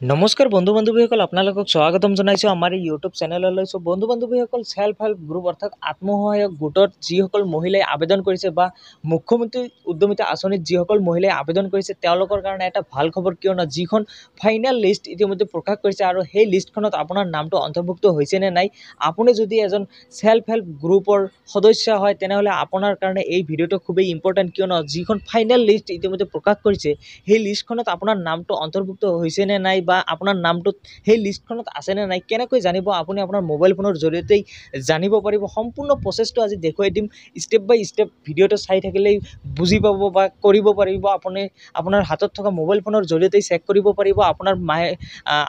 নমস্কাৰ বন্ধু বান্ধৱীসকল, আপোনালোকক স্বাগতম জনাইছোঁ আমাৰ এই ইউটিউব চেনেললৈ। বন্ধু বান্ধৱীসকল, চেল্ফ হেল্প গ্ৰুপ অৰ্থাৎ আত্মসহায়ক গোটত যিসকল মহিলাই আবেদন কৰিছে বা মুখ্যমন্ত্ৰী উদ্যমিতা আঁচনিত যিসকল মহিলাই আবেদন কৰিছে তেওঁলোকৰ কাৰণে এটা ভাল খবৰ, কিয়নো যিখন ফাইনেল লিষ্ট ইতিমধ্যে প্ৰকাশ কৰিছে আৰু সেই লিষ্টখনত আপোনাৰ নামটো অন্তৰ্ভুক্ত হৈছে নে নাই। আপুনি যদি এজন চেল্ফ হেল্প গ্ৰুপৰ সদস্য হয় তেনেহ'লে আপোনাৰ কাৰণে এই ভিডিঅ'টো খুবেই ইম্পৰ্টেণ্ট, কিয়নো যিখন ফাইনেল লিষ্ট ইতিমধ্যে প্ৰকাশ কৰিছে সেই লিষ্টখনত আপোনাৰ নামটো অন্তৰ্ভুক্ত হৈছে নে নাই বা আপোনাৰ নামটো সেই লিষ্টখনত আছে নে নাই কেনেকৈ জানিব আপুনি আপোনাৰ মোবাইল ফোনৰ জৰিয়তেই জানিব পাৰিব। সম্পূৰ্ণ প্ৰচেছটো আজি দেখুৱাই দিম। ষ্টেপ বাই ষ্টেপ ভিডিঅ'টো চাই থাকিলেই বুজি পাব বা কৰিব পাৰিব। আপুনি আপোনাৰ হাতত থকা মোবাইল ফোনৰ জৰিয়তেই চেক কৰিব পাৰিব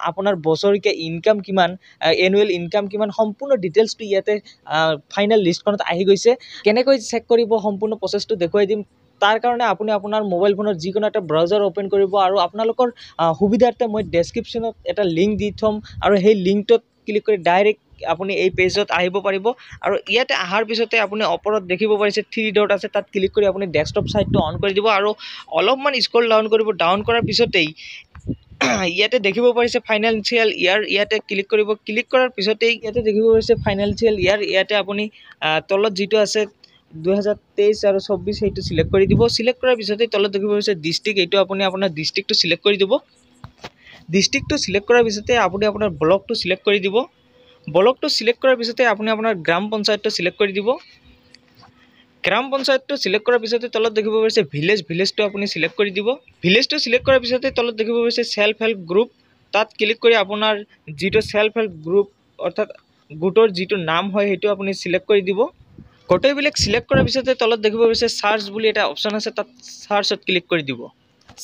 আপোনাৰ বছৰেকীয়া ইনকাম কিমান, এনুৱেল ইনকাম কিমান, সম্পূৰ্ণ ডিটেইলছটো ইয়াতে ফাইনেল লিষ্টখনত আহি গৈছে। কেনেকৈ চেক কৰিব সম্পূৰ্ণ প্ৰচেছটো দেখুৱাই দিম। তাৰ কাৰণে আপুনি আপোনাৰ মোবাইল ফোনৰ যিকোনো এটা ব্ৰাউজাৰ অ'পেন কৰিব আৰু আপোনালোকৰ সুবিধাৰ্থে মই ডেছক্ৰিপশ্যনত এটা লিংক দি থ'ম আৰু সেই লিংকটোত ক্লিক কৰি ডাইৰেক্ট আপুনি এই পেজত আহিব পাৰিব। আৰু ইয়াতে অহাৰ পিছতে আপুনি ওপৰত দেখিব পাৰিছে 3 ডট আছে, তাত ক্লিক কৰি আপুনি ডেস্কটপ ছাইটটো অন কৰি দিব আৰু অলপমান স্ক্ৰল ডাউন কৰিব। ডাউন কৰাৰ পিছতেই ইয়াতে দেখিব পাৰিছে ফাইনেন্সিয়েল ইয়াৰ, ইয়াতে ক্লিক কৰিব। ক্লিক কৰাৰ পিছতেই ইয়াতে দেখিব পাৰিছে ফাইনেন্সিয়েল ইয়াৰ, ইয়াতে আপুনি তলত যিটো আছে 2023 আৰু 24 সেইটো চিলেক্ট কৰি দিব। চিলেক্ট কৰাৰ পিছতেই তলত দেখিব পাৰিছে ডিষ্ট্ৰিক্ট, এইটো আপুনি আপোনাৰ ডিষ্ট্ৰিক্টটো চিলেক্ট কৰি দিব। ডিষ্ট্ৰিক্টটো চিলেক্ট কৰাৰ পিছতে আপুনি আপোনাৰ ব্লকটো চিলেক্ট কৰি দিব। ব্লকটো চিলেক্ট কৰাৰ পিছতে আপুনি আপোনাৰ গ্ৰাম পঞ্চায়তটো চিলেক্ট কৰি দিব। গ্ৰাম পঞ্চায়তটো চিলেক্ট কৰাৰ পিছতে তলত দেখিব পাৰিছে ভিলেজটো আপুনি চিলেক্ট কৰি দিব। ভিলেজটো চিলেক্ট কৰাৰ পিছতে তলত দেখিব পাৰিছে চেল্ফ হেল্প গ্ৰুপ, তাত ক্লিক কৰি আপোনাৰ যিটো চেল্ফ হেল্প গ্ৰুপ অৰ্থাৎ গোটৰ যিটো নাম হয় সেইটো আপুনি চিলেক্ট কৰি দিব। গোটেইবিলাক চিলেক্ট কৰাৰ পিছতে তলত দেখিব পাৰিছে চাৰ্চ বুলি এটা অপশ্যন আছে, তাত চাৰ্চত ক্লিক কৰি দিব।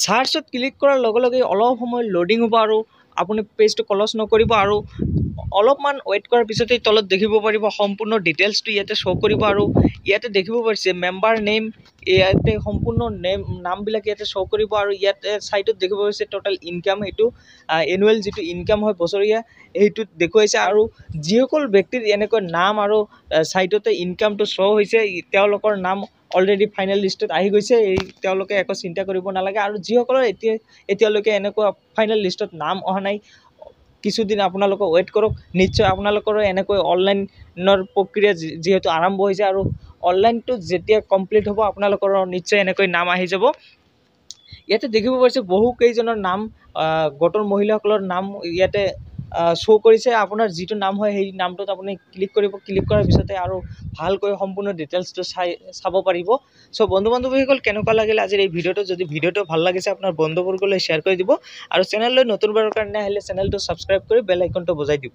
চাৰ্চত ক্লিক কৰাৰ লগে লগে অলপ সময় লোডিং হ'ব আৰু আপুনি পেজটো ক্লজ নকৰিব আৰু অলপমান ৱেইট কৰাৰ পিছতেই তলত দেখিব পাৰিব সম্পূৰ্ণ ডিটেইলছটো ইয়াতে শ্ব' কৰিব আৰু ইয়াতে দেখিব পাৰিছে মেম্বাৰ নেম, ইয়াতে সম্পূৰ্ণ নামবিলাক ইয়াতে শ্ব' কৰিব আৰু ইয়াতে ছাইটত দেখিব পাৰিছে টোটেল ইনকাম, সেইটো এনুৱেল যিটো ইনকাম হয় বছৰীয়া সেইটোত দেখুৱাইছে। আৰু যিসকল ব্যক্তিৰ এনেকৈ নাম আৰু ছাইটতে ইনকামটো শ্ব' হৈছে তেওঁলোকৰ নাম অলৰেডি ফাইনেল লিষ্টত আহি গৈছে, তেওঁলোকে একো চিন্তা কৰিব নালাগে। আৰু যিসকলৰ এতিয়ালৈকে এনেকুৱা ফাইনেল লিষ্টত নাম অহা নাই, কিছুদিন আপোনালোকে ৱেইট কৰক, নিশ্চয় আপোনালোকৰো এনেকৈ অনলাইনৰ প্ৰক্ৰিয়া যিহেতু আৰম্ভ হৈছে আৰু অনলাইনটো যেতিয়া কমপ্লিট হ'ব আপোনালোকৰো নিশ্চয় এনেকৈ নাম আহি যাব। ইয়াতে দেখিব পাৰিছে বহু কেইজনৰ নাম, গোটৰ মহিলাসকলৰ নাম ইয়াতে শ্ব' কৰিছে। আপোনাৰ যিটো নাম হয় সেই নামটোত আপুনি ক্লিক কৰিব। ক্লিক কৰাৰ পিছতে আৰু ভালকৈ সম্পূৰ্ণ ডিটেইলছটো চাব পাৰিব। বন্ধু বান্ধৱীসকল, কেনেকুৱা লাগিল আজিৰ এই ভিডিঅ'টো? যদি ভিডিঅ'টো ভাল লাগিছে আপোনাৰ বন্ধুবৰ্গলৈ শ্বেয়াৰ কৰি দিব আৰু চেনেললৈ নতুনবাৰৰ কাৰণে আহিলে চেনেলটো ছাবস্ক্ৰাইব কৰি বেল আইকনটো বজাই দিব।